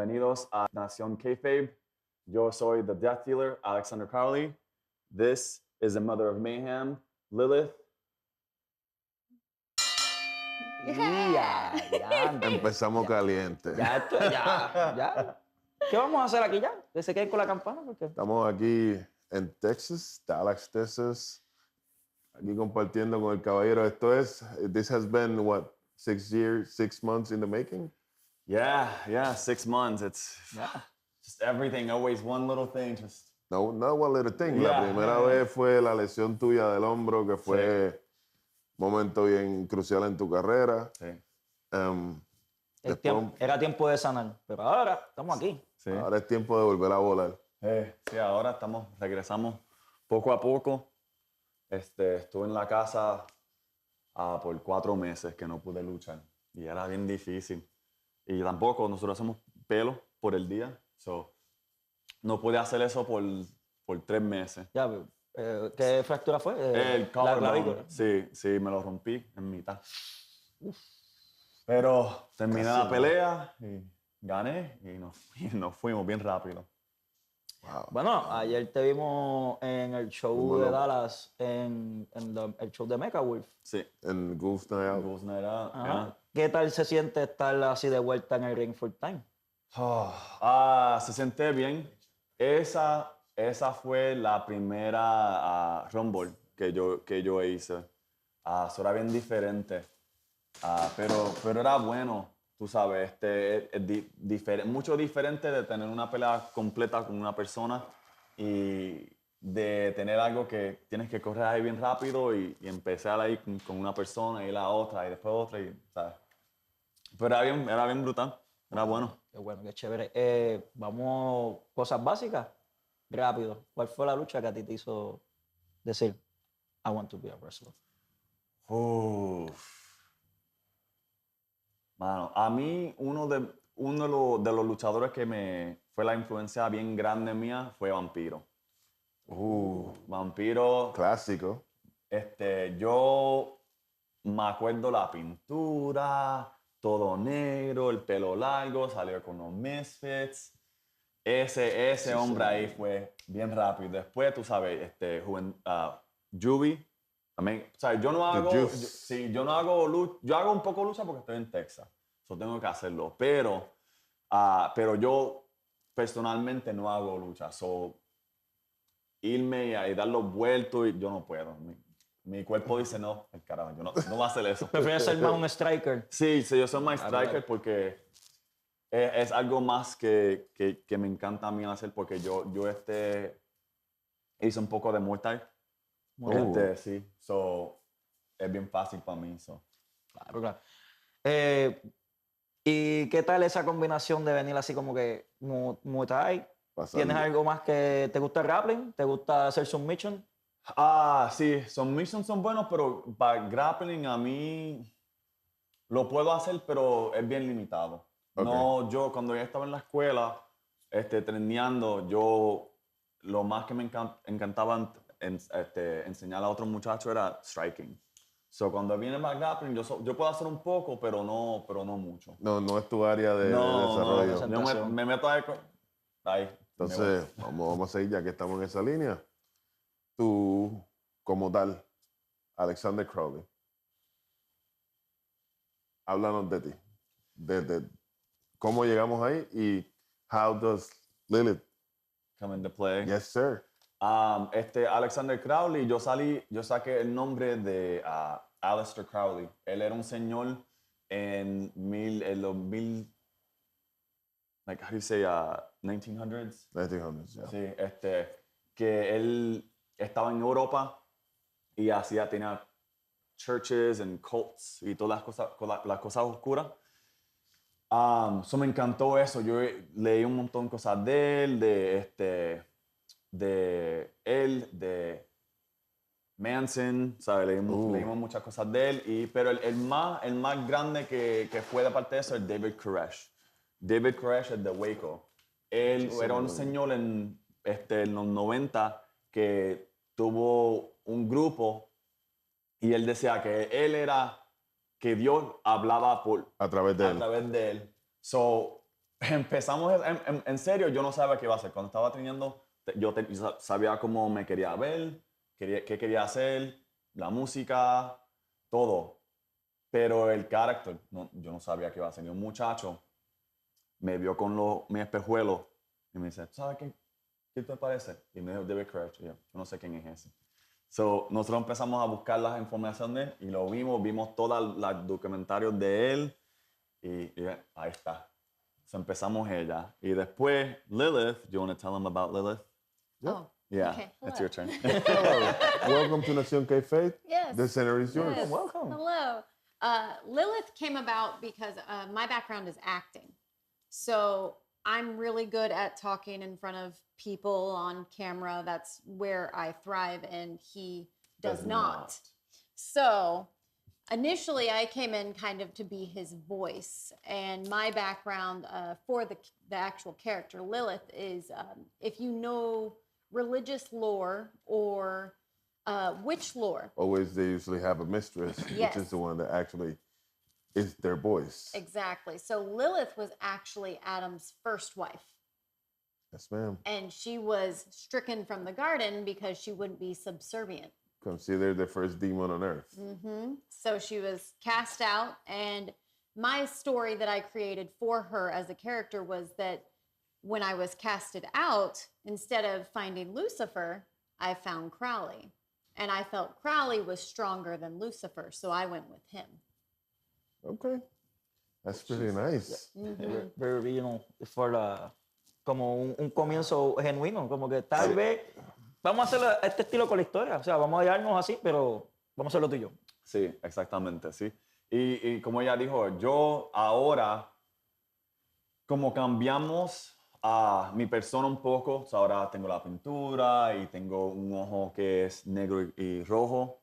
bienvenidos a Nación Kayfabe. Yo soy the Death Dealer, Alexander Crowley. This is the Mother of Mayhem, Lilith. Ya. Empezamos caliente. Ya. ¿Qué vamos a hacer aquí ya? ¿Que se queden con la campana? Porque... Estamos aquí en Texas, Dallas, Texas. Aquí compartiendo con el caballero. This has been, what, 6 months in the making? Yeah, 6 months. It's just everything, always one little thing. No, not one little thing. La primera vez fue la lesión tuya del hombro, que fue un momento bien crucial en tu carrera. Sí. Era tiempo de sanar, pero ahora estamos aquí. Sí. Ahora es tiempo de volver a volar. Sí, ahora regresamos poco a poco. Estuve en la casa por 4 meses que no pude luchar y era bien difícil. Y tampoco, nosotros hacemos pelo por el día, so no pude hacer eso por 3 meses. Ya, ¿qué fractura fue? El la collarbone, clavícula. sí, me lo rompí en mitad. Pero terminé la pelea y gané y nos fuimos bien rápido. Wow. Bueno, ayer te vimos en el show de Dallas, en el show de Mecha Wolf. Sí. En Ghost Night Out. Ghost Night Out, Ajá. ¿Qué tal se siente estar así de vuelta en el ring full time? Se siente bien. Esa fue la primera Rumble que yo hice. Eso era bien diferente. Pero era bueno, tú sabes. Mucho diferente de tener una pelea completa con una persona y de tener algo que tienes que correr ahí bien rápido y empezar ahí con una persona y la otra y después otra, ¿sabes? Pero era bien brutal, era bueno. Qué bueno, qué chévere. Vamos, cosas básicas, rápido. ¿Cuál fue la lucha que a ti te hizo decir, I want to be a wrestler? Mano, a mí uno de los luchadores que me fue la influencia bien grande mía fue Vampiro. Vampiro. Clásico. Yo me acuerdo la pintura, todo negro, el pelo largo, salió con los Misfits. Ese hombre ahí fue bien rápido. Después, tú sabes, Juby. También, o sea, yo no hago lucha, yo hago un poco lucha porque estoy en Texas. Eso tengo que hacerlo. Pero yo personalmente no hago lucha. Irme y dar los vueltos, yo no puedo. Mi cuerpo dice, no, el carajo, yo no voy a hacer eso. ¿Prefieres ser más un striker? Sí, yo soy más striker porque es algo más que me encanta a mí hacer porque yo hice un poco de Muay Thai. Sí, es bien fácil para mí. Claro. ¿Y qué tal esa combinación de venir así como que Muay Thai? ¿Tienes algo más que te gusta el grappling? ¿Te gusta hacer submission? Sí, submissions son buenos, pero para grappling a mí lo puedo hacer, pero es bien limitado. Okay. No, yo cuando ya estaba en la escuela, treneando, lo más que me encantaba enseñar a otros muchachos era striking. Cuando viene más grappling, yo puedo hacer un poco, pero no mucho. No es tu área de desarrollo. Yo me meto ahí. Entonces, vamos a seguir ya que estamos en esa línea. Tú, como tal, Alexander Crowley, háblanos de ti, de cómo llegamos ahí y how does Lilith come into play. Yes, sir. Alexander Crowley, yo saqué el nombre de Aleister Crowley. Él era un señor en los 1900s. 1900s, yeah. Sí, que él estaba en Europa y tenía churches and cults y todas las cosas oscuras. Me encantó eso. Yo leí un montón de cosas de él, de Manson, ¿sabes? Leímos muchas cosas de él, pero el más grande que fue de parte de eso es David Koresh. David Koresh es de Waco. Él era un señor en los 90 que tuvo un grupo y él decía que Dios hablaba a través de él. empezamos, en serio, yo no sabía qué iba a hacer. Cuando estaba teniendo, yo sabía cómo me quería ver, qué quería hacer, la música, todo. Pero el carácter, no, yo no sabía qué iba a hacer. Y un muchacho me vio con mi espejuelo y me dice, ¿sabes qué te parece? Y me dijo, David Crouch. Y yo no sé quién es ese. So, nosotros empezamos a buscar las informaciones y lo vimos todos los documentarios de él y ahí está. So, empezamos ella. Y después, Lilith, do you want to tell them about Lilith? Oh, Yeah, okay. it's Hello. your turn. Hello. Welcome to Nación Kayfabe. Yes. The center is yours. Yes. Welcome. Hello. Lilith came about because my background is acting. So I'm really good at talking in front of people on camera. That's where I thrive, and he does not. So initially, I came in kind of to be his voice, and my background for the actual character Lilith is if you know religious lore or witch lore. Always, they usually have a mistress, Yes. which is the one that actually is their voice. Exactly. So Lilith was actually Adam's first wife, Yes, ma'am. and she was stricken from the garden because she wouldn't be subservient. Considered the first demon on earth. So she was cast out, and my story that I created for her as a character was that when I was casted out, instead of finding Lucifer, I found Crowley. And I felt Crowley was stronger than Lucifer, so I went with him. Okay. That's pretty nice. Very original como un comienzo genuino, como que tal vez vamos a hacerlo a este estilo con la historia, o sea, vamos a llevarnos así, pero vamos a hacerlo tú y yo. Sí, exactamente, sí. Y como ella dijo, yo ahora, como cambiamos a mi persona un poco, o sea, ahora tengo la pintura y tengo un ojo que es negro y rojo.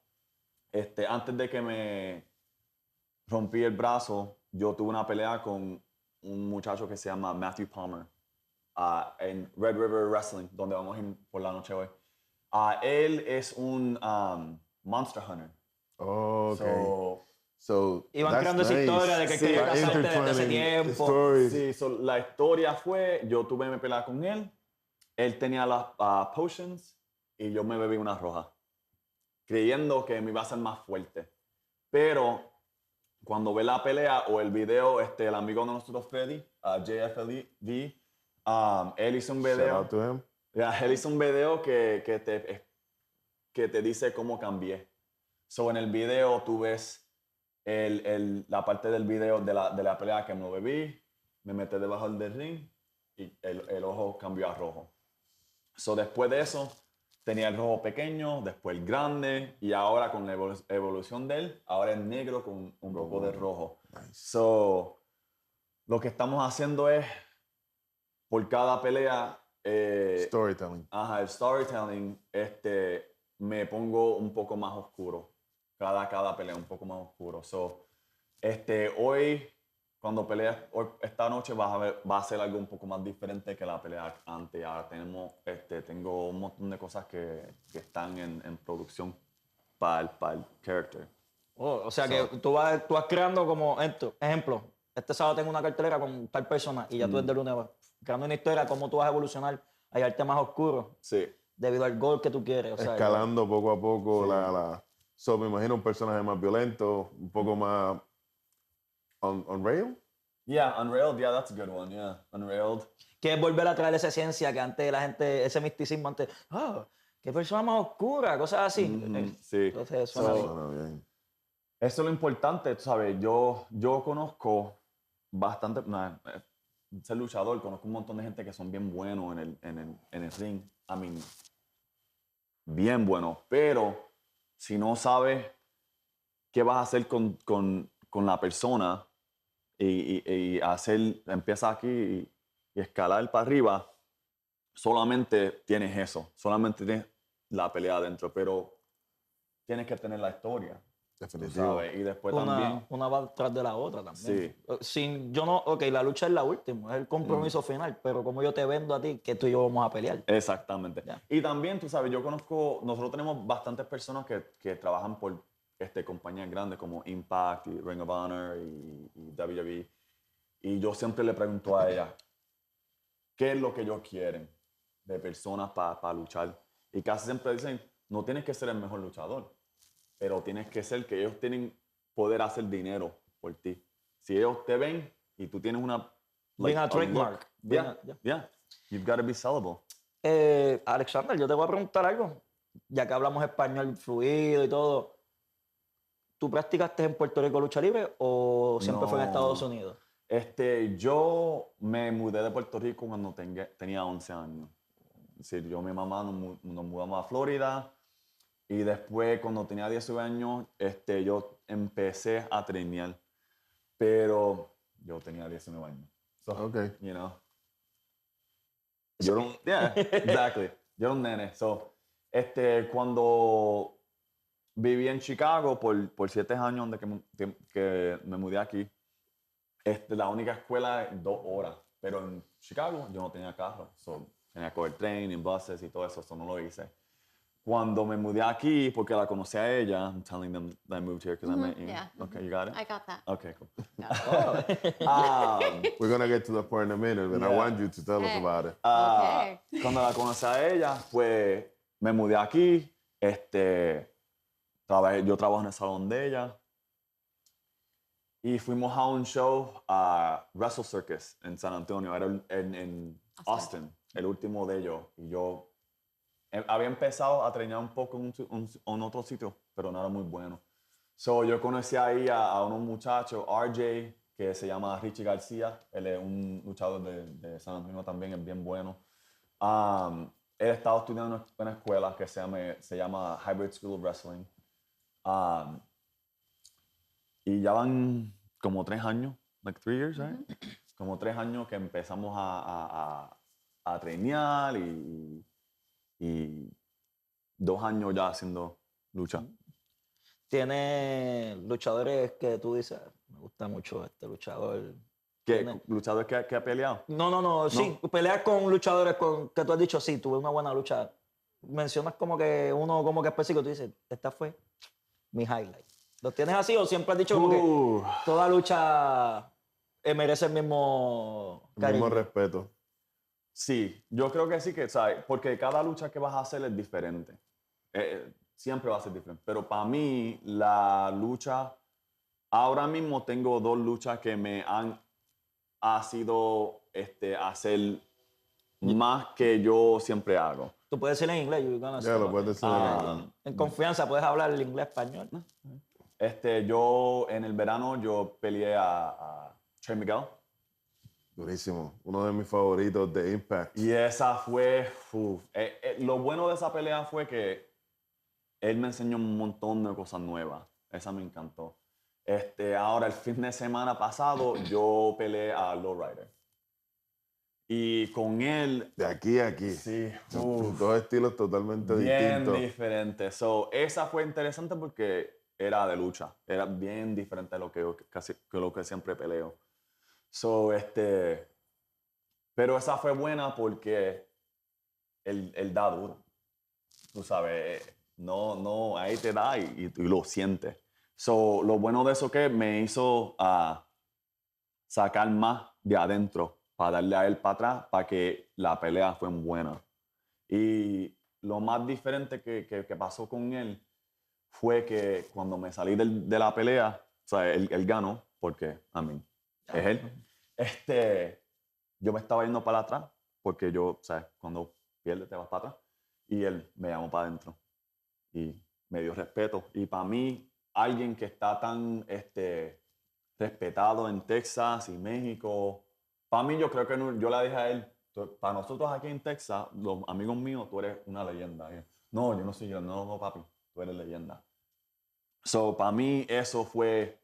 Antes de que me rompí el brazo, yo tuve una pelea con un muchacho que se llama Matthew Palmer en Red River Wrestling, donde vamos a ir por la noche hoy. Él es un monster hunter. Oh, okay. So, Iban that's creando esa nice. historia de que Sí, quería va casarte desde hace intertwining tiempo. stories. sí, la historia fue, yo tuve mi pelea con él tenía las potions y yo me bebí una roja, creyendo que me iba a hacer más fuerte. Pero cuando ve la pelea o el video, el amigo de nosotros, Freddy, JFLV, él hizo un Shout video. out to him. Él hizo un video que te dice cómo cambié. So, en el video tú ves la parte del video de la pelea que me bebí, me metí debajo del ring y el ojo cambió a rojo. So, después de eso, tenía el rojo pequeño, después el grande y ahora con la evolución de él, ahora es negro con un poco de rojo. Nice. So, lo que estamos haciendo es, por cada pelea, Storytelling. el storytelling, me pongo un poco más oscuro. Cada pelea un poco más oscuro. So, hoy, cuando peleas, esta noche va a ser algo un poco más diferente que la pelea antes. Ahora tengo un montón de cosas que están en producción para el character. Oh, o sea que tú vas creando como esto. Ejemplo, este sábado tengo una cartelera con tal persona y ya tú desde el lunes vas creando una historia, cómo tú vas a evolucionar a llevarte más oscuro. Sí. Debido al gol que tú quieres. O sea, Escalando poco a poco So, me imagino un personaje más violento, un poco más on rail. Yeah, Unrailed, yeah, that's a good one, yeah. Unrailed. que es volver a traer esa esencia que antes la gente, ese misticismo antes, qué persona más oscura, cosas así. Sí. Entonces suena bien. Suena bien. Eso es lo importante, tú sabes, yo conozco bastante, ser luchador, conozco un montón de gente que son bien buenos en el ring, bien buenos, pero si no sabes qué vas a hacer con la persona y empieza aquí y escalar para arriba, solamente tienes eso, solamente tienes la pelea adentro, pero tienes que tener la historia. Tú Definitivo. sabes, y después también. Una va tras de la otra también. Sí. La lucha es la última, es el compromiso final, pero como yo te vendo a ti, que tú y yo vamos a pelear. Exactamente. Ya. Y también, tú sabes, nosotros tenemos bastantes personas que trabajan por compañías grandes como Impact y Ring of Honor y WWE. Y yo siempre le pregunto a ella, qué es lo que ellos quieren de personas para luchar. Y casi siempre dicen, no tienes que ser el mejor luchador, pero tienes que ser que ellos tienen poder hacer dinero por ti. Si ellos te ven y tú tienes una... Being a look, trademark. yeah. You've got to be sellable. Alexander, yo te voy a preguntar algo. Ya que hablamos español fluido y todo, ¿tú practicaste en Puerto Rico lucha libre o siempre fue en No. Estados Unidos? Yo me mudé de Puerto Rico cuando tenía 11 años. Es decir, yo y mi mamá nos mudamos a Florida y después cuando tenía 19 años yo empecé a trenear, pero yo tenía 19 años. So, Okay. you know. Yeah, exactly. Yo era un nene. So, cuando viví en Chicago por 7 años desde que me mudé aquí, la única escuela es 2 horas, pero en Chicago yo no tenía carro, so, tenía que coger tren y buses y todo eso, no lo hice. Cuando me mudé aquí, porque la conocí a ella, I'm telling them that I moved here because I met you. Yeah. Okay, you got it? I got that. Okay, cool. We're gonna get to the point in a minute, but I Yeah. want you to tell us Okay. about it. Okay. Cuando la conocí a ella, pues me mudé aquí, yo trabajo en el salón de ella y fuimos a un show a Wrestle Circus en San Antonio, era en Austin, el último de ellos. Y yo había empezado a entrenar un poco en otro sitio, pero no era muy bueno. So, yo conocí ahí a unos muchachos, RJ, que se llama Richie García. Él es un luchador de San Antonio también, es bien bueno. Él estaba estudiando en una escuela que se llama Hybrid School of Wrestling. Y ya van como 3 años, like 3 years, right? Como 3 años que empezamos a trenear y 2 años ya haciendo lucha. ¿Tienes luchadores que tú dices, me gusta mucho este luchador? ¿Qué ¿Tiene? luchador que ha peleado? No, sí, peleas con luchadores que tú has dicho, sí, tuve una buena lucha. Mencionas como que uno como que específico, tú dices, esta fue mi highlight. ¿Los tienes así o siempre has dicho como que toda lucha merece el mismo El mismo cariño? respeto. Sí, yo creo que sí, ¿sabes? Porque cada lucha que vas a hacer es diferente. Siempre va a ser diferente. Pero para mí, la lucha, ahora mismo tengo 2 luchas que me han sido hacer más que yo siempre hago. Tú puedes decir en inglés, Ya lo puedes decir en inglés. en confianza puedes hablar el inglés español. Yo en el verano yo peleé a Trey Miguel. Durísimo. Uno de mis favoritos de Impact. Y esa fue... lo bueno de esa pelea fue que él me enseñó un montón de cosas nuevas. Esa me encantó. Ahora, el fin de semana pasado, yo peleé a Lowrider. Y con él... De aquí a aquí. Sí. Dos estilos totalmente Bien distintos. diferente. So, esa fue interesante porque era de lucha. Era bien diferente de lo que siempre peleo. So, pero esa fue buena porque él da duro. Tú sabes, no, ahí te da y lo sientes. So, lo bueno de eso que me hizo sacar más de adentro para darle a él para atrás para que la pelea fue buena. Y lo más diferente que pasó con él fue que cuando me salí de la pelea, o sea, él ganó, porque, es él. Yo me estaba yendo para atrás, porque yo, o sea, cuando pierdes te vas para atrás, y él me llamó para adentro y me dio respeto. Y para mí, alguien que está tan respetado en Texas y México, para mí yo creo que yo le dije a él, para nosotros aquí en Texas, los amigos míos, tú eres una leyenda. No, yo no soy yo, no, papi, tú eres leyenda. So, para mí eso fue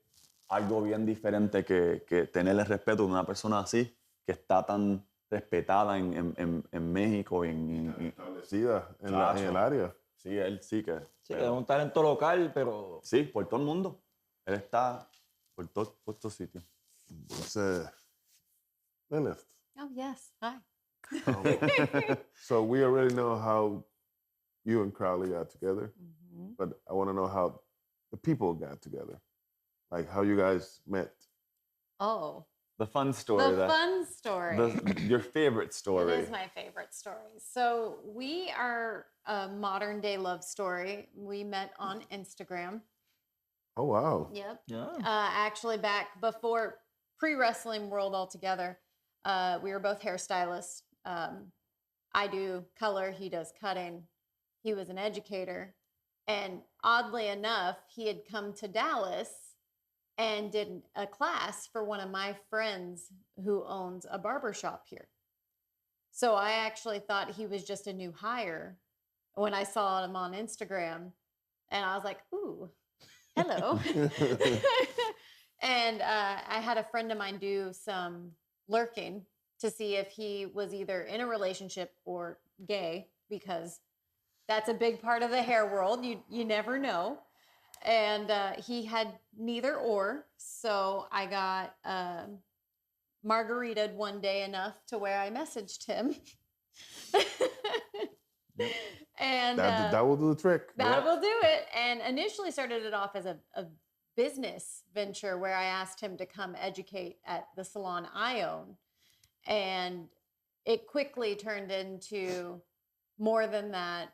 algo bien diferente que tener el respeto de una persona así, que está tan respetada en México. Establecida en Chacho. el área. Sí, él sí que... Sí, es un talento local, pero... Sí, por todo el mundo. Él está por todos sitios. Entonces, Lilith. Oh, yes. Hi. So we already know how you and Crowley got together, but I want to know how the people got together, like how you guys met. Oh, The fun story. The fun story. Your favorite story. It is my favorite story. So we are a modern day love story. We met on Instagram. Oh, wow. Yep. Yeah. Actually, back before pre-wrestling world altogether, we were both hairstylists. I do color, he does cutting. He was an educator. And oddly enough, he had come to Dallas and did a class for one of my friends who owns a barber shop here. So I actually thought he was just a new hire when I saw him on Instagram. And I was like, ooh, hello. And I had a friend of mine do some lurking to see if he was either in a relationship or gay, because that's a big part of the hair world. You never know. And he had neither or. So I got margaritaed one day enough to where I messaged him. And That will do the trick. that will do it. And initially started it off as a business venture where I asked him to come educate at the salon I own. And it quickly turned into more than that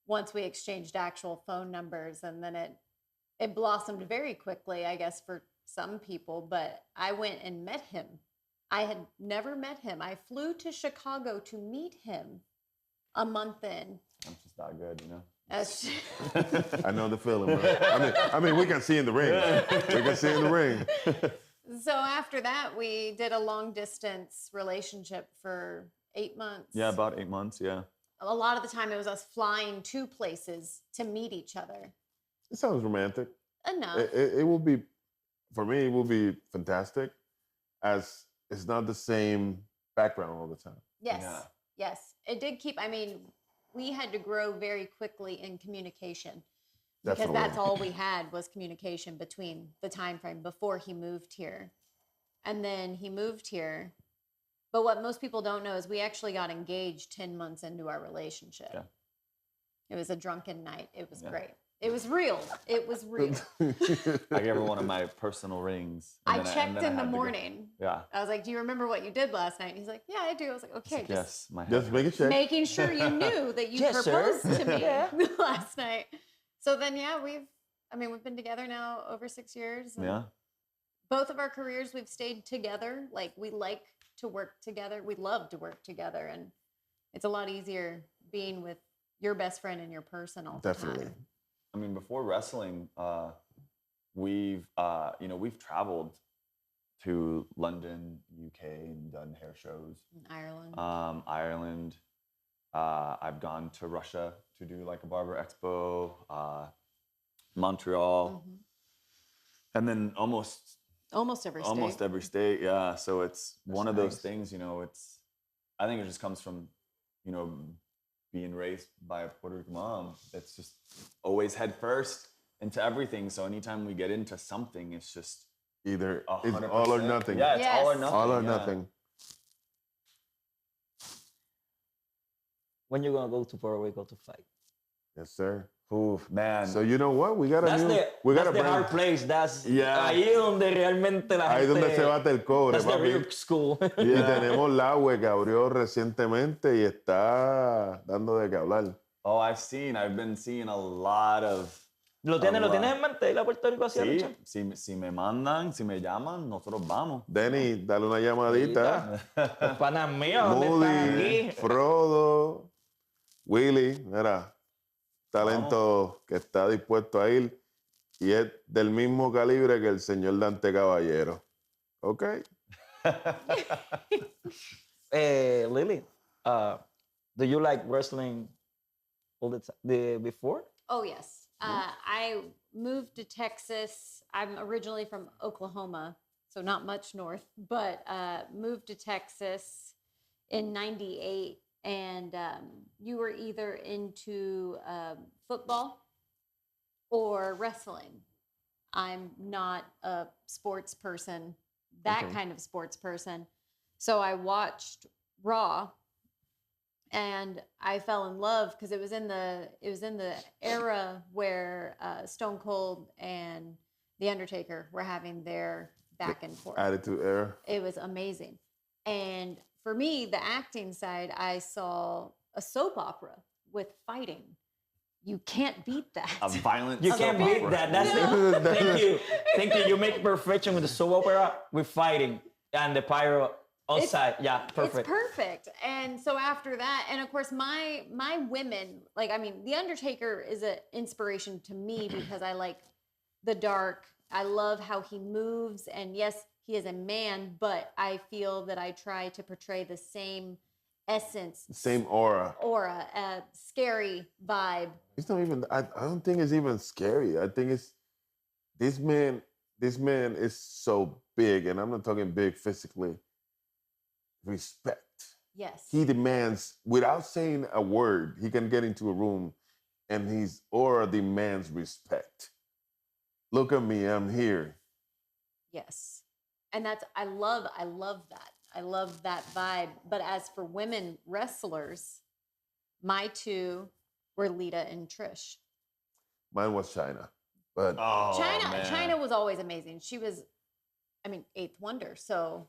once we exchanged actual phone numbers. And then it blossomed very quickly, I guess, for some people. But I went and met him. I had never met him. I flew to Chicago to meet him a month in. I'm just that good, you know? I know the feeling, bro. I mean, we can see in the ring. We can see in the ring. So after that, we did a long distance relationship for 8 months. Yeah, about 8 months, yeah. A lot of the time it was us flying to places to meet each other. It sounds romantic. Enough. It will be, for me, it will be fantastic, as it's not the same background all the time. Yes. Yeah. Yes. It did keep, I mean, we had to grow very quickly in communication. Because Definitely. that's all we had was communication between the time frame before he moved here. And then he moved here. But what most people don't know is we actually got engaged 10 months into our relationship. Yeah. It was a drunken night. It was Yeah. great. It was real. It was real. I gave her one of my personal rings. I and then checked and then in the had to go- morning. Yeah. I was like, do you remember what you did last night? And he's like, yeah, I do. I was like, okay, just Yes, my Just head make it check. making sure you knew that you Yes, sir. proposed to me Yeah. last night. So then, yeah, we've been together now over 6 years. And Yeah. both of our careers, we've stayed together. Like, we like to work together. We love to work together. And it's a lot easier being with your best friend and your person all the Definitely. time. I mean, before wrestling, we've traveled to London, UK, and done hair shows. In Ireland. Ireland. I've gone to Russia to do like a barber expo. Montreal, Mhm. and then almost Almost every state. state. Yeah, so it's one of those nice. things. You know, I think it just comes from, you know, being raised by a Puerto Rican mom. That's just always head first into everything. So anytime we get into something, it's just Either it's 100%. all or nothing. Yeah, it's all or Yes. nothing. All or yeah. nothing. When you gonna go to Puerto Rico to fight? Yes, sir. Oof, man. So you know what? We got That's a the hard place. That's Yeah. ahí donde realmente la Ahí gente. donde se bate el cobre, That's the papi. real school. Y Yeah. tenemos la que abrió recientemente y está dando de qué hablar. Oh, I've been seeing a lot of. ¿Lo tienes Allah. en mente? Ir a Puerto Rico hacia Sí, lucha. si me mandan, si me llaman, nosotros vamos. Denny, dale una llamadita. Los panas míos, ¿dónde están Moody, aquí? Frodo, Willy, mira, talento que está dispuesto a ir y es del mismo calibre que el señor Dante Caballero. ¿Ok? Lily, do you like wrestling all the time? Before? Oh, yes. I moved to Texas. I'm originally from Oklahoma, so not much north, but moved to Texas in 98. And you were either into football or wrestling. I'm not a sports person, that Okay. kind of sports person. So I watched Raw. And I fell in love because it was in the era where Stone Cold and The Undertaker were having their back and forth. Attitude Era. It was amazing. And for me, the acting side, I saw a soap opera with fighting. You can't beat that. A violent You soap can't beat opera. that. That's it. Thank you. Thank you. You make perfection with the soap opera, with fighting, and the pyro outside. Yeah, perfect. It's perfect. And so after that, and of course, my women, like, I mean, The Undertaker is an inspiration to me because I like the dark. I love how he moves. And yes, he is a man, but I feel that I try to portray the same essence, Same aura. scary vibe. It's not even. I don't think it's even scary. I think it's this man. This man is so big, and I'm not talking big physically. Respect. Yes. He demands, without saying a word, he can get into a room, and his aura demands respect. Look at me. I'm here. Yes. And that's, I love that. I love that vibe. But as for women wrestlers, my two were Lita and Trish. Mine was China, but Oh, man. China was always amazing. She was, I mean, eighth wonder. So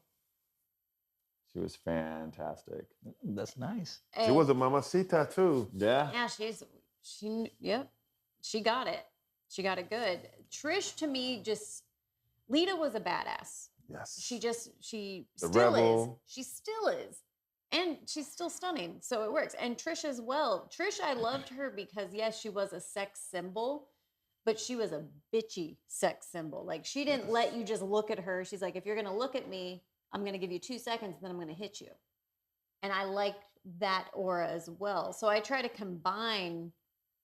She was fantastic. That's nice. she was a mamacita too. Yeah. yeah, she got it. She got it good. Trish, to me, just Lita was a badass. Yes. She The still is. rebel. She still is. And she's still stunning. So it works. And Trish as well. Trish, I loved her because, yes, she was a sex symbol, but she was a bitchy sex symbol. Like, she didn't let you just look at her. She's like, if you're going to look at me, I'm going to give you 2 seconds, and then I'm going to hit you. And I liked that aura as well. So I try to combine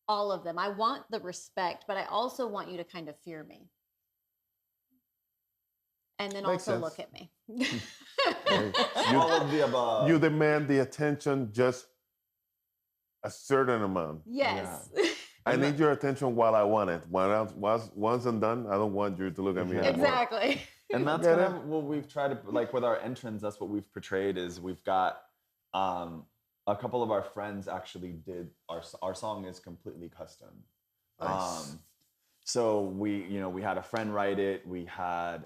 all of them. I want the respect, but I also want you to kind of fear me. And then Makes also sense. look at me. All of the above. You demand the attention just a certain amount. Yes. I need your attention while I want it. Once I'm done, I don't want you to look at me anymore. Exactly. And that's Get kind it? of what we've tried to, like with our entrance, that's what we've portrayed is we've got a couple of our friends actually did, our song is completely custom. Nice. So we had a friend write it, we had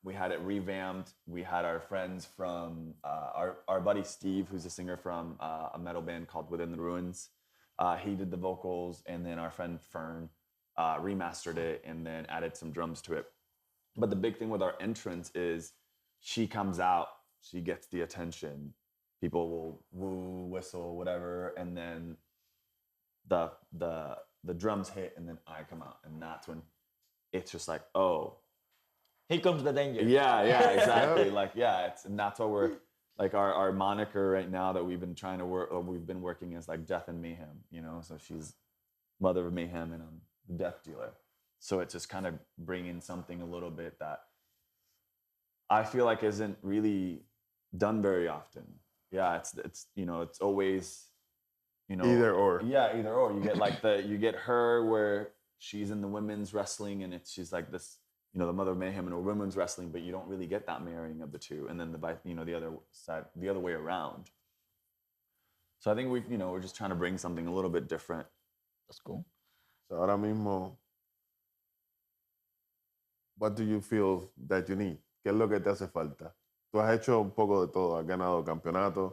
it revamped, we had our friends from, our buddy Steve, who's a singer from a metal band called Within the Ruins, he did the vocals, and then our friend Fern remastered it and then added some drums to it. But the big thing with our entrance is she comes out, she gets the attention, people will woo, whistle, whatever, and then the drums hit, and then I come out, and that's when it's just like, oh, Here comes the danger. yeah, exactly. And that's what we're like our moniker right now that we've been trying to work, or we've been working is like Death and Mayhem, so she's Mother of Mayhem, and I'm the Death Dealer. So it's just kind of bringing something a little bit that I feel like isn't really done very often. Yeah, it's always, Either or. Yeah, either or. You get her where she's in the women's wrestling, and she's like this, the Mother of Mayhem in a women's wrestling, but you don't really get that marrying of the two, and then the other side, the other way around. So I think we're just trying to bring something a little bit different. That's cool. So ahora mismo, what do you feel that you need? ¿Qué es lo que te hace falta? Tú has hecho un poco de todo, has ganado campeonatos,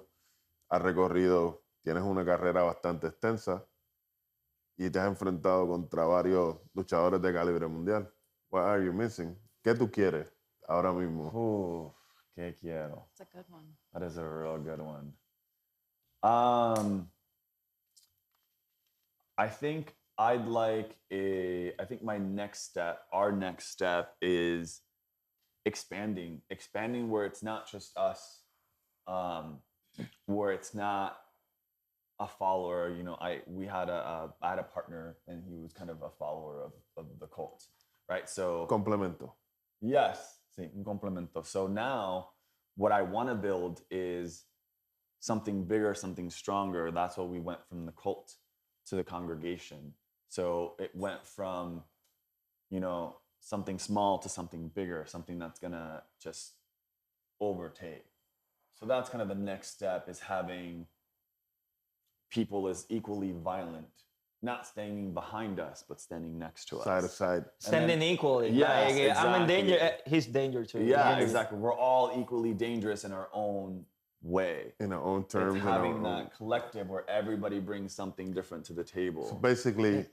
has recorrido, tienes una carrera bastante extensa y te has enfrentado contra varios luchadores de calibre mundial. What are you missing? ¿Qué tú quieres ahora mismo? Ooh, ¿qué quiero? It's a good one. That is a real good one. I think our next step is expanding where it's not just us, where it's not a follower. I had a partner, and he was kind of a follower of the cult, right? So Complemento. yes, sí, un complemento. So now what I want to build is something bigger, something stronger. That's why we went from the cult to the congregation. So it went from, something small to something bigger, something that's gonna just overtake. So that's kind of the next step, is having people as equally violent not standing behind us, but standing next to us. Side to side. Standing equally. Yes, like, I'm in exactly. danger. He's danger too. Yeah, exactly. We're all equally dangerous in our own way. In our own terms. It's having that collective where everybody brings something different to the table. So basically,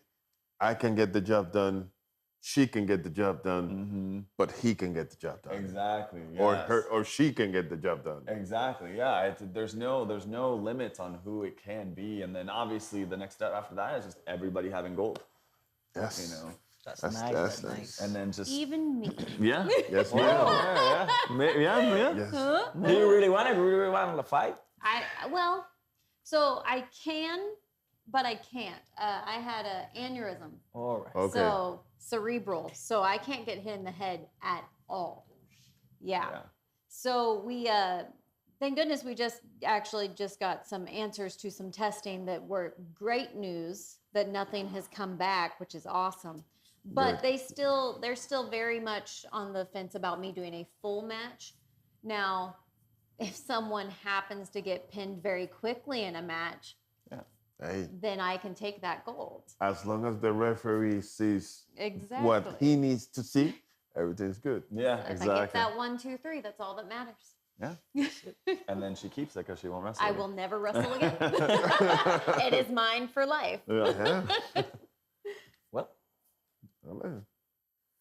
I can get the job done, she can get the job done, but he can get the job done. Exactly. Yes. Or her, or she can get the job done. Exactly. Yeah. There's no limits on who it can be, and then obviously the next step after that is just everybody having goals. Yes. You know. That's nice. That's nice. And then just Even me. yeah. Yes, ma'am. Yeah. Yes. Do you really want it? Do you really want to fight? So I can, but I can't. I had an aneurysm. All right. Okay. So cerebral. So I can't get hit in the head at all. Yeah. So we, thank goodness we just got some answers to some testing that were great news that nothing has come back, which is awesome. But they're still very much on the fence about me doing a full match. Now, if someone happens to get pinned very quickly in a match, Hey, then I can take that gold. as long as the referee sees Exactly. what he needs to see, everything's good. Yeah. If Exactly. I get that 1, 2, 3, that's all that matters. Yeah. And then she keeps it because she won't wrestle. I again. will never wrestle again. It is mine for life. Yeah. Well,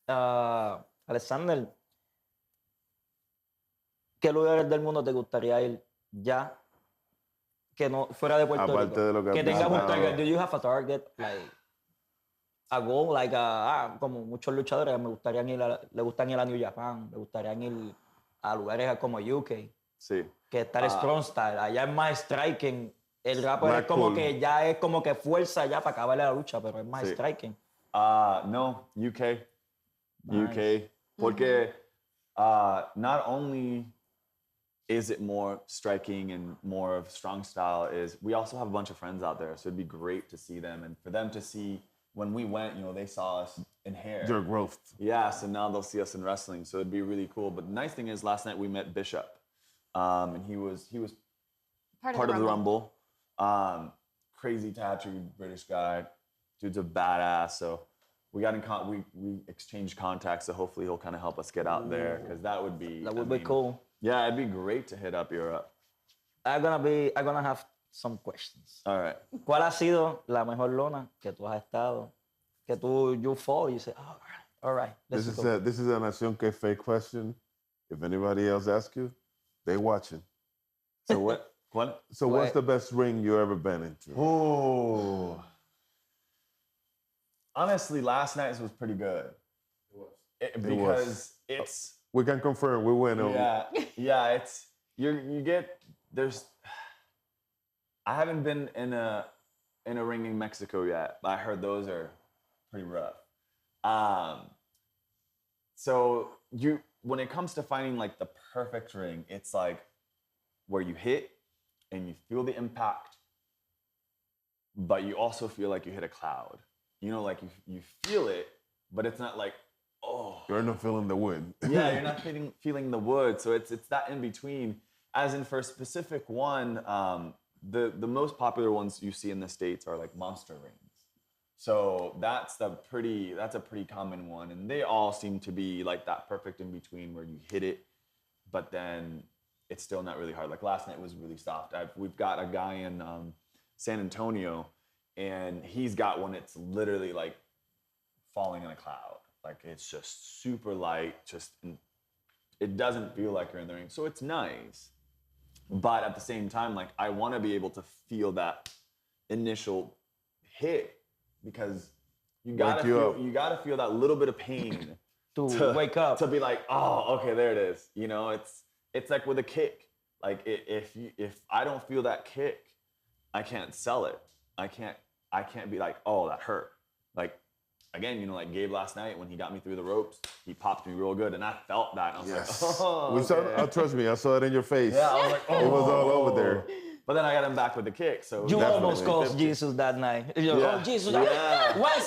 Dale. Alexander, ¿qué lugares del mundo te gustaría ir ya? Que no fuera de Puerto Aparte Rico. de lo que Que has tengas un mencionado. target. Do you have a target? Like a goal, like como muchos luchadores le gustan ir a New Japan, le gustarían ir a lugares como UK, Sí. que está el Strong Style. Allá es más striking. El rapper Más es como cool. que ya es como que fuerza ya para acabarle la lucha, pero es más Sí. striking. No, UK. Nice. UK. Porque not only is it more striking and more of strong style, is we also have a bunch of friends out there, so it'd be great to see them and for them to see when we went, you know, they saw us in hair. Your growth. Yeah, so now they'll see us in wrestling, so it'd be really cool. But the nice thing is, last night we met Bishop, and he was part of the Rumble. Crazy tattooed British guy, dude's a badass. So we got in we exchanged contacts. So hopefully he'll kind of help us get out there because that would be Cool. Yeah, it'd be great to hit up Europe. I'm gonna have some questions. All right. ¿Cuál ha sido la mejor lona que tú has estado? Que you fall, you say, oh, all right, let's This go. is a Nación Kayfabe question. If anybody else asks you, they watching. So what? What? So what's the best ring you ever been into? Ooh. Honestly, last night's was pretty good. Because it's. We can confirm we went over. Yeah. It's I haven't been in a ring in Mexico yet, but I heard those are pretty rough. So when it comes to finding like the perfect ring, it's like where you hit and you feel the impact, but you also feel like you hit a cloud. You know, like you feel it, but it's not like, oh. You're not feeling the wood. Yeah, you're not feeling the wood. So it's that in between. As in for a specific one, the most popular ones you see in the States are like monster rings. So that's a pretty common one. And they all seem to be like that perfect in between where you hit it, but then it's still not really hard. Like last night was really soft. We've got a guy in San Antonio, and he's got one that's literally like falling in a cloud. Like it's just super light, it doesn't feel like you're in the ring. So it's nice. But at the same time, like I want to be able to feel that initial hit because you gotta feel that little bit of pain to wake up. To be like, oh, okay, there it is. You know, it's like with a kick. Like if I don't feel that kick, I can't sell it. I can't be like, oh, that hurt. Like again, you know, like Gabe last night when he got me through the ropes, he popped me real good, and I felt that. And I was like, oh, okay. Trust me, I saw it in your face. Yeah, I was like, oh. It was all over there. But then I got him back with the kick. So You almost Definitely. caused Jesus that night. You're, Yeah. Oh, Jesus. Yeah. What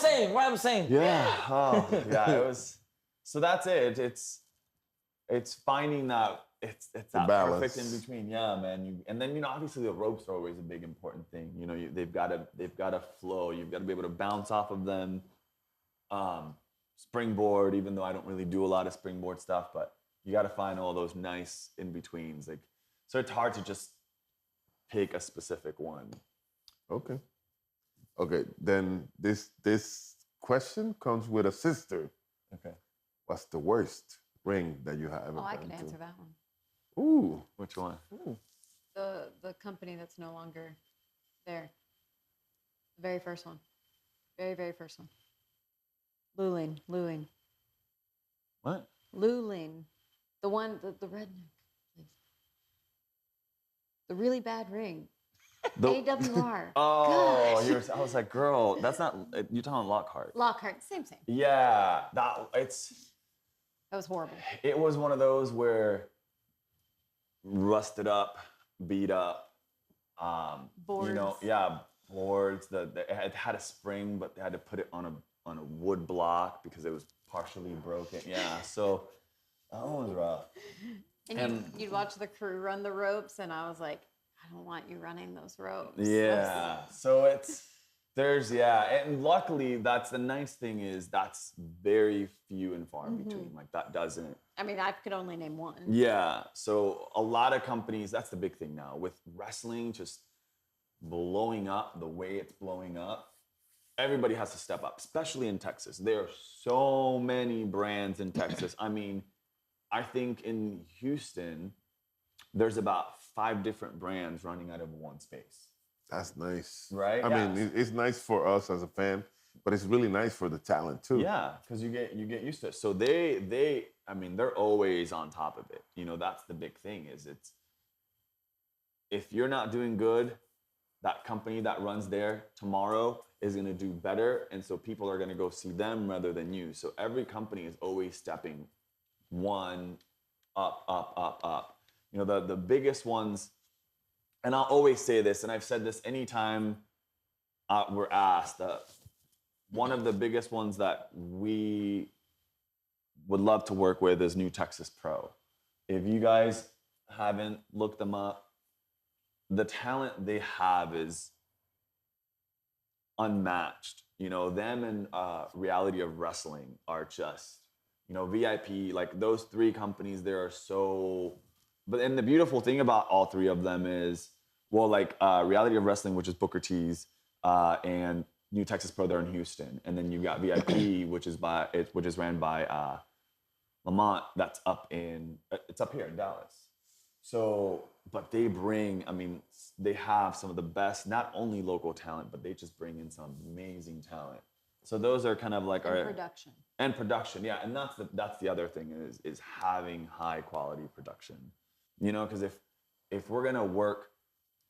I'm saying? Yeah. Oh, yeah. It was. So that's it. It's finding that it's that balance. perfect in between. Yeah, man. And then obviously the ropes are always a big important thing. they've got to flow. You've got to be able to bounce off of them. Springboard, even though I don't really do a lot of springboard stuff, but you got to find all those nice in betweens. Like, so it's hard to just pick a specific one. Okay. Then this question comes with a sister. Okay. What's the worst ring that you have ever Oh, I been can to? answer that one. Ooh. Which one? The company that's no longer there. The very first one. Very, very first one. Luling. What? Luling. The one, the redneck place. The really bad ring. AWR. Oh, Gosh. I was like, girl, that's not. You're talking Lockhart. Lockhart, same. Yeah, That was horrible. it was one of those where rusted up, beat up. Boards. Boards. It had a spring, but they had to put it on a wood block because it was partially broken. Yeah, so that one was rough. And you'd watch the crew run the ropes, and I was like, I don't want you running those ropes. Yeah, so and luckily that's the nice thing is that's very few and far in between. Like that doesn't. I mean, I could only name one. Yeah, so a lot of companies, that's the big thing now with wrestling just blowing up the way it's blowing up. Everybody has to step up, especially in Texas. There are so many brands in Texas. I mean, I think in Houston, there's about 5 different brands running out of one space. That's nice. Right? I Yeah. mean, it's nice for us as a fan, but it's really nice for the talent too. Yeah, because you get used to it. So they're always on top of it. That's the big thing is if you're not doing good, that company that runs there tomorrow is going to do better. And so people are going to go see them rather than you. So every company is always stepping one up. The biggest ones, and I'll always say this, and I've said this anytime we're asked, one of the biggest ones that we would love to work with is New Texas Pro. If you guys haven't looked them up, the talent they have is unmatched. Them and Reality of Wrestling are just, VIP, like those 3 companies, there are so, and the beautiful thing about all 3 of them is, Reality of Wrestling, which is Booker T's, and New Texas Pro, they're in Houston. And then you got VIP, which is ran by Lamont, that's up here in Dallas. So, but they have some of the best, not only local talent, but they just bring in some amazing talent. So those are kind of like our production. And production, yeah. And that's the other thing is having high quality production. Because if we're gonna work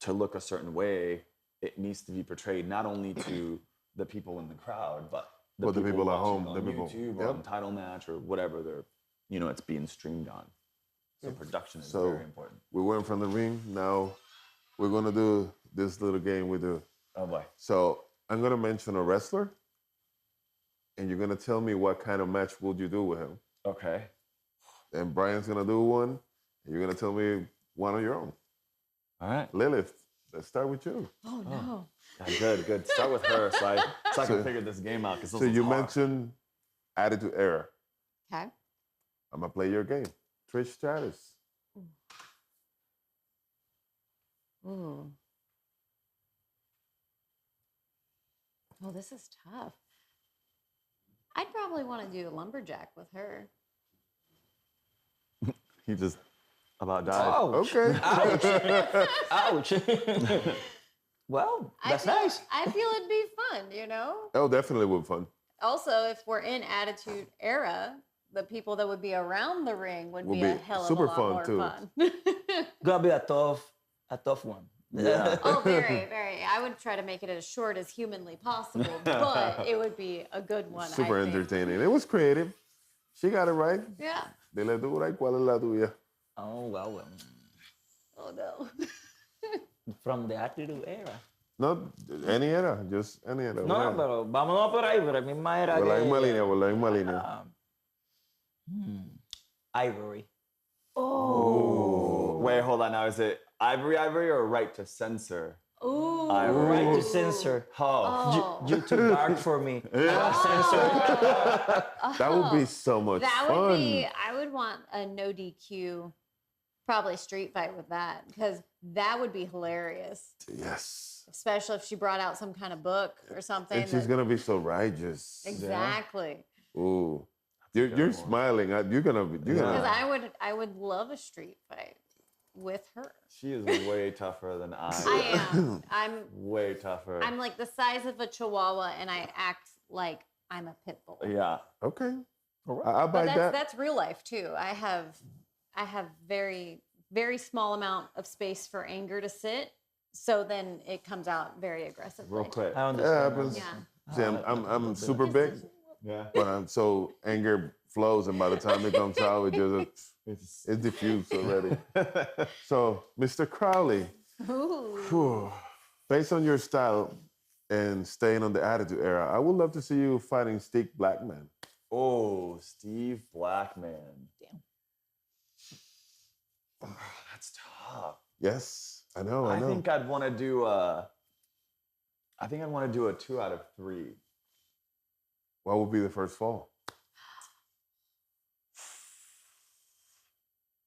to look a certain way, it needs to be portrayed not only to the people in the crowd, but the people at home, on YouTube or on Title Match or whatever it's being streamed on. So production is very important. We went from the ring. Now we're going to do this little game we do. Oh, boy. So I'm going to mention a wrestler, and you're going to tell me what kind of match would you do with him. Okay. And Brian's going to do one, and you're going to tell me one of your own. All right. Lilith, let's start with you. Oh, no. Yeah, good. Start with her so I can figure this game out. So you mentioned Attitude Era. Okay. I'm going to play your game. Trish Stratus. Ooh. Oh, this is tough. I'd probably want to do a lumberjack with her. He just about died. Ouch. Okay. Ouch. Well, that's nice. I feel it'd be fun, Oh, definitely would be fun. Also, if we're in Attitude Era, the people that would be around the ring would be a hell of super a lot fun, more too. fun. Gonna be a tough one. Yeah. Oh, very, very. I would try to make it as short as humanly possible, but it would be a good one. Super I think. entertaining. It was creative. She got it right. Yeah. Dile dura, ¿cuál es la tuya? Oh, well. Oh, no. From the Attitude Era. No, any era, just any era. No, pero vámonos por ahí, por la misma era Por la que... misma línea, por la misma línea. Ivory. Oh. Wait, hold on. Now, is it Ivory or right to censor? Ooh. Right to censor. Oh. You're too dark for me. Censor. That would be so much That fun. would be, I would want a no DQ, probably street fight with that, because that would be hilarious. Yes. Especially if she brought out some kind of book or something. And she's gonna be so righteous. Exactly. Ooh. You're smiling. You're gonna be. Because I would love a street fight with her. She is way tougher than I I am. I'm way tougher. I'm like the size of a chihuahua, and I act like I'm a pit bull. Yeah. Okay. All I'll buy But that. that's real life too. I have very, very small amount of space for anger to sit. So then it comes out very aggressively. Real quick. I Yeah, understand. but Yeah. see, I'm super big, Yeah. but I'm so anger flows, and by the time it comes out, it's diffused already. So, Mr. Crowley, Ooh. based on your style and staying on the Attitude Era, I would love to see you fighting Steve Blackman. Oh, Steve Blackman. Damn. Oh, that's tough. Yes, I know. I think I'd want to do a 2 out of 3. What would be the first fall?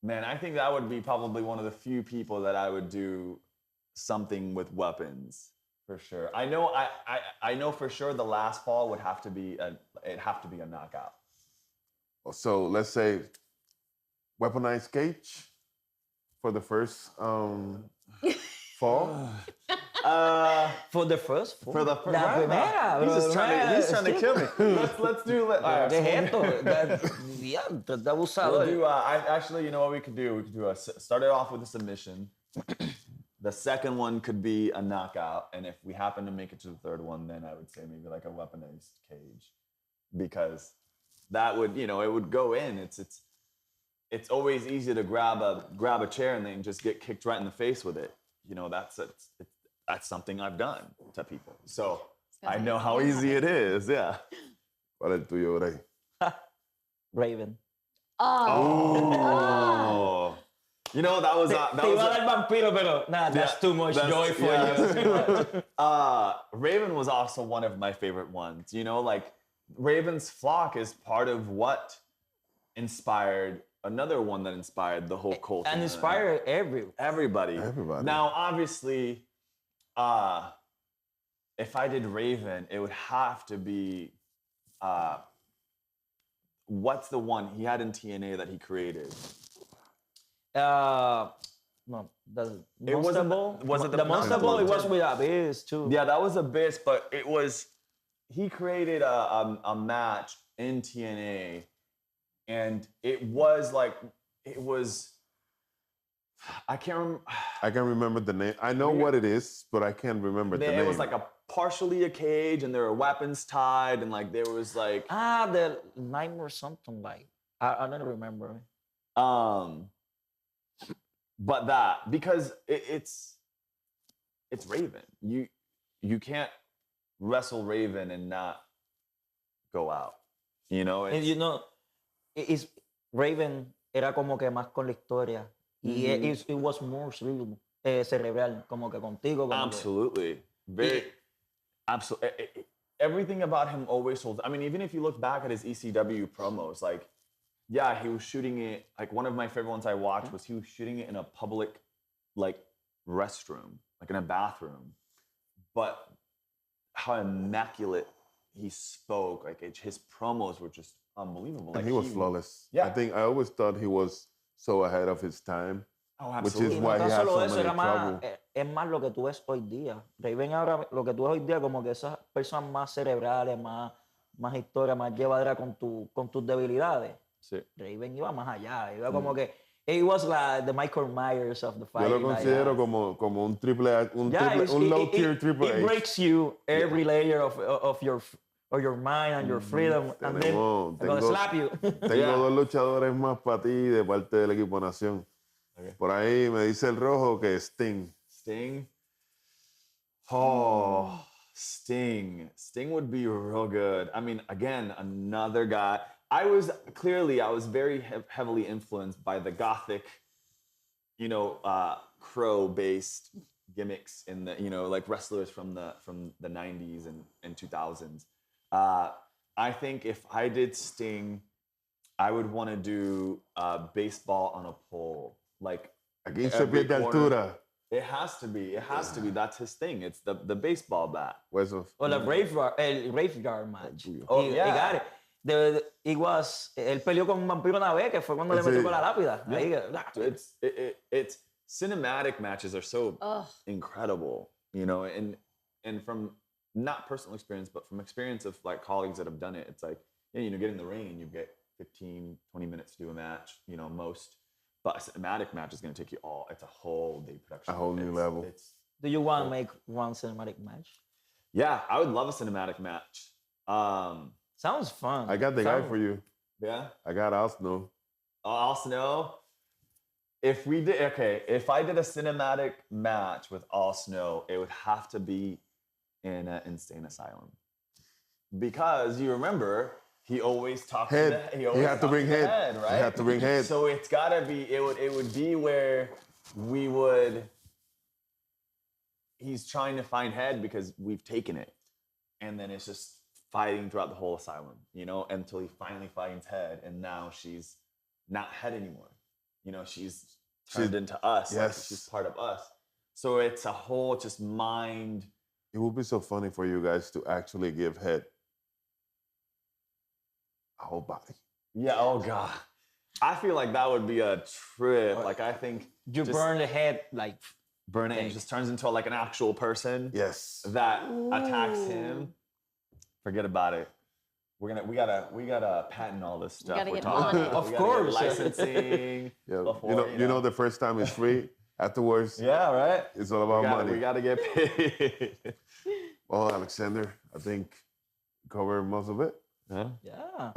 Man, I think that would be probably one of the few people that I would do something with weapons for sure. I know for sure the last fall would have to be a knockout. So let's say weaponized cage for the first fall. For the first four. For the first, La primera. he's trying to kill me. Let's do. All right, ¿Qué es so esto? Diantre, está abusado. we'll do. Actually, you know what we could do? We could do start it off with a submission. The second one could be a knockout, and if we happen to make it to the third one, then I would say maybe like a weaponized cage, because that would, it would go in. It's always easy to grab a chair and then just get kicked right in the face with it. That's something I've done to people, so I know how easy it is. Yeah. ¿Cuál es el tuyo, Bray? Raven. Oh. That was Te iba a dar vampiro, pero nah, that's too much joy for you. Raven was also one of my favorite ones. Like Raven's flock is part of what inspired another one that inspired the whole cult. And inspired everybody. Now, obviously, if I did Raven, it would have to be what's the one he had in TNA that he created? No, the Monster Ball. Was it the Monster Ball? It was with Abyss too. Yeah, that was Abyss, but he created a match in TNA, and it was I can't remember the name. I know what it is, but I can't remember the name. It was like partially a cage, and there were weapons tied, and like there was like the Nightmare something like I don't remember. But that, because it's Raven. You can't wrestle Raven and not go out. It's Raven era como que más con la historia. Y it was more cerebral, como que contigo. Absolutely. Absolutely. Everything about him always holds. I mean, even if you look back at his ECW promos, like, yeah, he was shooting it. Like, one of my favorite ones I watched was he was shooting it in a public, like, restroom, like in a bathroom. But how immaculate he spoke. Like, his promos were just unbelievable. And like, he was flawless. Yeah. I always thought he was so ahead of his time. Oh, which absolutely. is why he had so many era más, trouble. es más lo que tú ves hoy día. Raven ahora, lo que tú ves hoy día, como que esas personas más cerebrales, más historia, más llevadera con tus debilidades. Sí. Raven iba más allá. Iba como que, he was like the Michael Myers of the fight. Yo lo considero como un triple H, un low tier triple H. It breaks you every layer of your mind and your freedom, and then they're gonna slap you. Tengo 2 luchadores más para ti de parte del equipo Nación. Okay. Por ahí me dice el rojo que Sting. Sting? Oh, Sting. Sting would be real good. I mean, again, another guy. I was very heavily influenced by the gothic, Crow-based gimmicks in the, like wrestlers from the 90s and 2000s. I think if I did Sting, I would want to do baseball on a pole. Like A 15 every pies de corner. altura. It has to be. It has to be. That's his thing. It's the baseball bat. Huesos. O el graveyard match. Oh, He yeah. got it. Él peleó con un vampiro una vez, que fue cuando le Sí. metió con la lápida. Ahí, It's cinematic matches are so Ugh. incredible, and from not personal experience, but from experience of like colleagues that have done it, it's like, get in the ring and you get 15, 20 minutes to do a match, most. But a cinematic match is going to take you it's a whole day production. A whole new level. Do you want to make one cinematic match? Yeah, I would love a cinematic match. Sounds fun. I got the guy for you. Yeah. I got Al Snow. Al Snow. If I did a cinematic match with Al Snow, it would have to be in an insane asylum. Because you remember, he always talked Head. to He had to bring head. right? He had to bring head. So it's gotta be, it would be where he's trying to find head because we've taken it. And then it's just fighting throughout the whole asylum, until he finally finds head. And now she's not head anymore. She's turned into us. Yes. Like she's part of us. So it's a whole just mind. It would be so funny for you guys to actually give head a whole body. Yeah, oh God. I feel like that would be a trip. Like, I think You just burn the head, like, burn it and it just turns into like an actual person Yes. that attacks him. Forget about it. We gotta patent all this stuff. gotta we're get talking money. about. Of We gotta get course. licensing. Yeah. before, you know the first time is free. Afterwards, Yeah, right. it's all about money. We gotta get paid. Well, Alexander, I think we covered most of it. Yeah. yeah.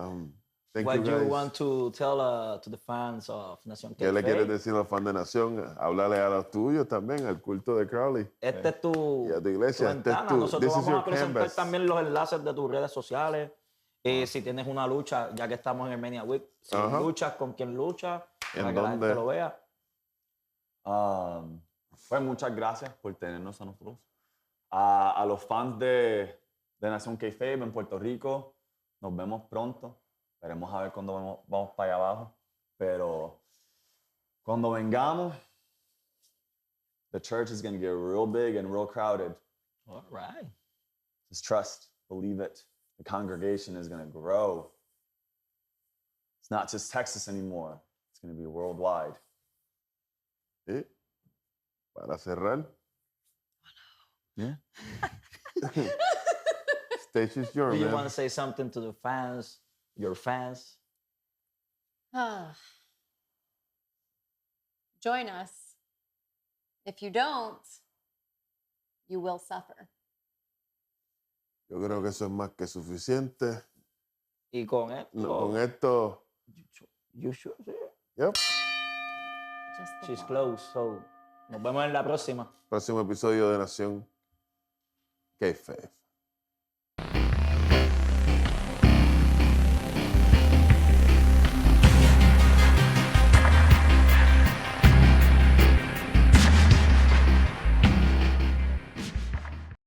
Thank What you do guys. you want to tell to the fans of Nación ¿Qué le quieres Kayfabe? decir a los fans de Nación? Háblale a los tuyos también, al culto de Crowley. Esta es tu, Y a tu iglesia, tu este es ventana. tu- Nosotros this is vamos your a presentar canvas. también los enlaces de tus redes sociales. Si tienes una lucha, ya que estamos en el Mania Week, si Ajá. luchas, con quién luchas, ¿En para que la gente dónde? lo vea. Pues muchas gracias por tenernos a nosotros. A los fans de Nación Kayfabe en Puerto Rico, nos vemos pronto. Veremos a ver cuándo vamos para allá abajo. Pero cuando vengamos, the church is going to get real big and real crowded. All right. Just trust, believe it. The congregation is going to grow. It's not just Texas anymore. It's going to be worldwide. Y para cerrar, Yeah. stage is yours, Do you man. want to say something to the fans, your fans? Join us. If you don't, you will suffer. Yo creo que eso es más que suficiente. Y con esto, Con esto, you should, sí. yep. Just the She's one. close, so nos vemos en la próxima. Próximo episodio de Nación Kayfabe.